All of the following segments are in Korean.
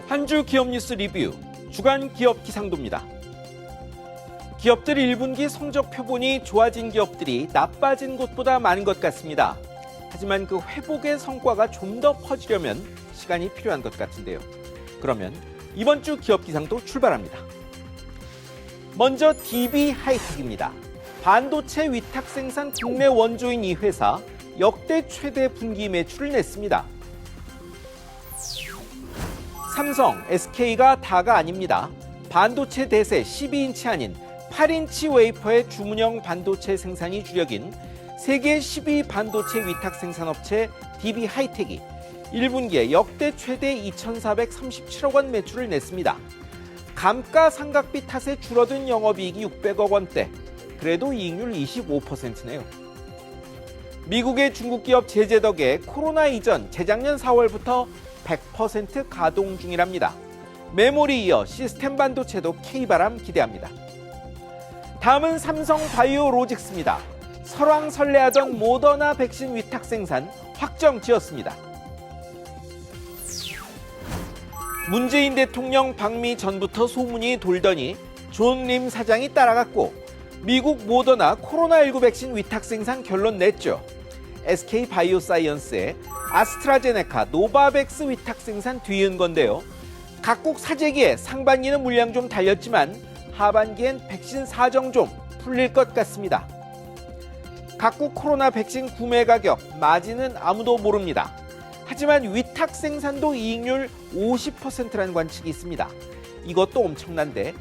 한 주 기업 뉴스 리뷰 주간 기업 기상도입니다. 기업들 1분기 성적 표본이 좋아진 기업들이 나빠진 곳보다 많은 것 같습니다. 하지만 그 회복의 성과가 좀 더 퍼지려면 시간이 필요한 것 같은데요. 그러면 이번 주 기업 기상도 출발합니다. 먼저 DB 하이텍입니다. 반도체 위탁 생산 국내 원조인 이 회사 역대 최대 분기 매출을 냈습니다. 삼성, SK가 다가 아닙니다. 반도체 대세 12인치 아닌 8인치 웨이퍼의 주문형 반도체 생산이 주력인 세계 12 반도체 위탁 생산업체 DB 하이텍이 1분기에 역대 최대 2,437억 원 매출을 냈습니다. 감가상각비 탓에 줄어든 영업이익이 600억 원대, 그래도 이익률 25%네요. 미국의 중국 기업 제재 덕에 코로나 이전 재작년 4월부터 100% 가동 중이랍니다. 메모리 이어 시스템 반도체도 K바람 기대합니다. 다음은 삼성 바이오로직스입니다. 설왕설래하던 모더나 백신 위탁 생산 확정 지었습니다. 문재인 대통령 방미 전부터 소문이 돌더니 존 림 사장이 따라갔고 미국 모더나 코로나19 백신 위탁 생산 결론 냈죠. SK 바이오사이언스의 아스트라제네카 노바백스 위탁 생산 뒤이은 건데요. 각국 사재기에 상반기는 물량 좀 달렸지만 하반기엔 백신 사정 좀 풀릴 것 같습니다. 각국 코로나 백신 구매 가격, 마진은 아무도 모릅니다. 하지만 위탁 생산도 이익률 50%라는 관측이 있습니다. 이것도 엄청난데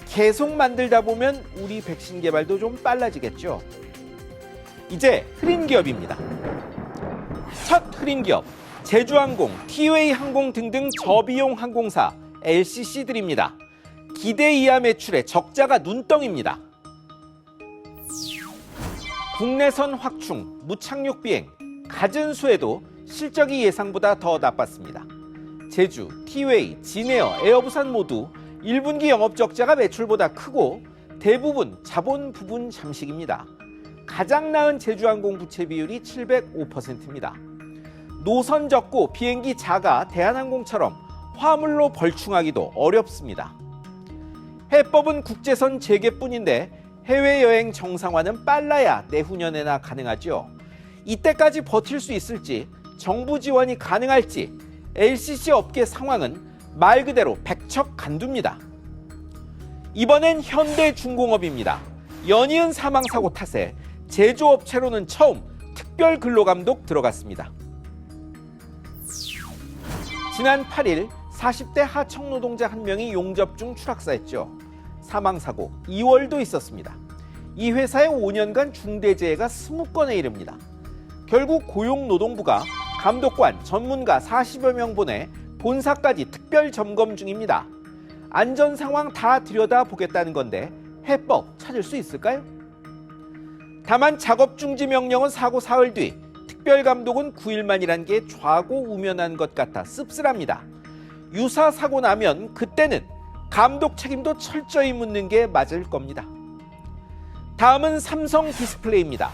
계속 만들다 보면 우리 백신 개발도 좀 빨라지겠죠. 이제 흐린 기업입니다. 첫 흐린 기업, 제주항공, 티웨이 항공 등등 저비용 항공사 LCC들입니다. 기대 이하 매출에 적자가 눈덩입니다. 국내선 확충, 무착륙 비행, 갖은 수에도 실적이 예상보다 더 나빴습니다. 제주, 티웨이, 진에어, 에어부산 모두 1분기 영업적자가 매출보다 크고 대부분 자본 부분 잠식입니다. 가장 나은 제주항공 부채 비율이 705%입니다. 노선 적고 비행기 작아 대한항공처럼 화물로 벌충하기도 어렵습니다. 해법은 국제선 재개뿐인데 해외여행 정상화는 빨라야 내후년에나 가능하죠. 이때까지 버틸 수 있을지, 정부 지원이 가능할지 LCC 업계 상황은 말 그대로 백척간두입니다. 이번엔 현대중공업입니다. 연이은 사망사고 탓에 제조업체로는 처음 특별 근로감독 들어갔습니다. 지난 8일 40대 하청 노동자 한 명이 용접 중 추락사했죠. 사망사고 2월도 있었습니다. 이 회사의 5년간 중대재해가 20건에 이릅니다. 결국 고용노동부가 감독관, 전문가 40여 명 보내 본사까지 특별 점검 중입니다. 안전 상황 다 들여다보겠다는 건데 해법 찾을 수 있을까요? 다만 작업 중지 명령은 사고 사흘 뒤, 특별 감독은 9일만이란 게 좌고우면한 것 같아 씁쓸합니다. 유사 사고 나면 그때는 감독 책임도 철저히 묻는 게 맞을 겁니다. 다음은 삼성 디스플레이입니다.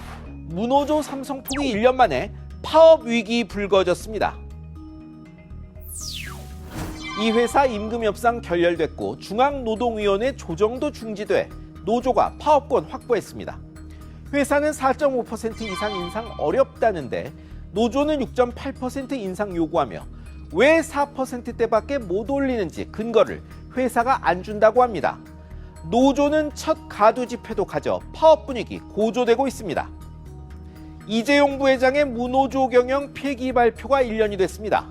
문호조 삼성폭이 1년 만에 파업 위기 불거졌습니다. 이 회사 임금 협상 결렬됐고 중앙노동위원회 조정도 중지돼 노조가 파업권 확보했습니다. 회사는 4.5% 이상 인상 어렵다는데 노조는 6.8% 인상 요구하며 왜 4%대밖에 못 올리는지 근거를 회사가 안 준다고 합니다. 노조는 첫 가두 집회도 가져 파업 분위기 고조되고 있습니다. 이재용 부회장의 무노조 경영 폐기 발표가 1년이 됐습니다.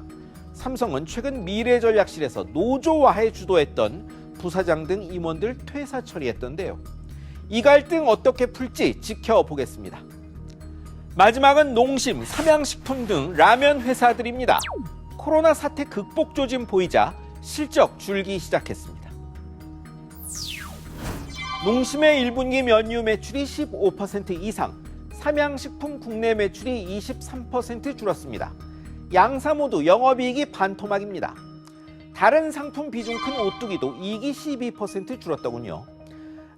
삼성은 최근 미래전략실에서 노조화에 주도했던 부사장 등 임원들 퇴사 처리했던데요. 이 갈등 어떻게 풀지 지켜보겠습니다. 마지막은 농심, 삼양식품 등 라면 회사들입니다. 코로나 사태 극복 조짐 보이자 실적 줄기 시작했습니다. 농심의 1분기 면유 매출이 15% 이상, 삼양식품 국내 매출이 23% 줄었습니다. 양사 모두 영업이익이 반토막입니다. 다른 상품 비중 큰 오뚜기도 이익이 12% 줄었더군요.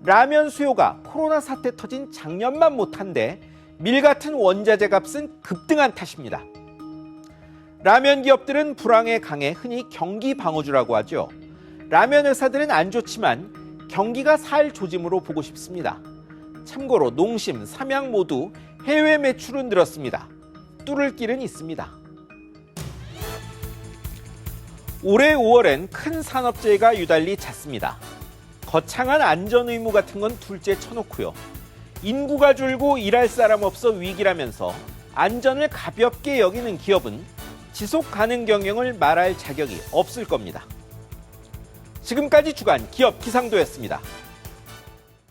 라면 수요가 코로나 사태 터진 작년만 못한데 밀 같은 원자재 값은 급등한 탓입니다. 라면 기업들은 불황에 강해 흔히 경기 방어주라고 하죠. 라면 회사들은 안 좋지만 경기가 살 조짐으로 보고 싶습니다. 참고로 농심, 삼양 모두 해외 매출은 늘었습니다. 뚫을 길은 있습니다. 올해 5월엔 큰 산업재해가 유달리 잦습니다. 거창한 안전 의무 같은 건 둘째 쳐놓고요. 인구가 줄고 일할 사람 없어 위기라면서 안전을 가볍게 여기는 기업은 지속 가능 경영을 말할 자격이 없을 겁니다. 지금까지 주간 기업 기상도였습니다.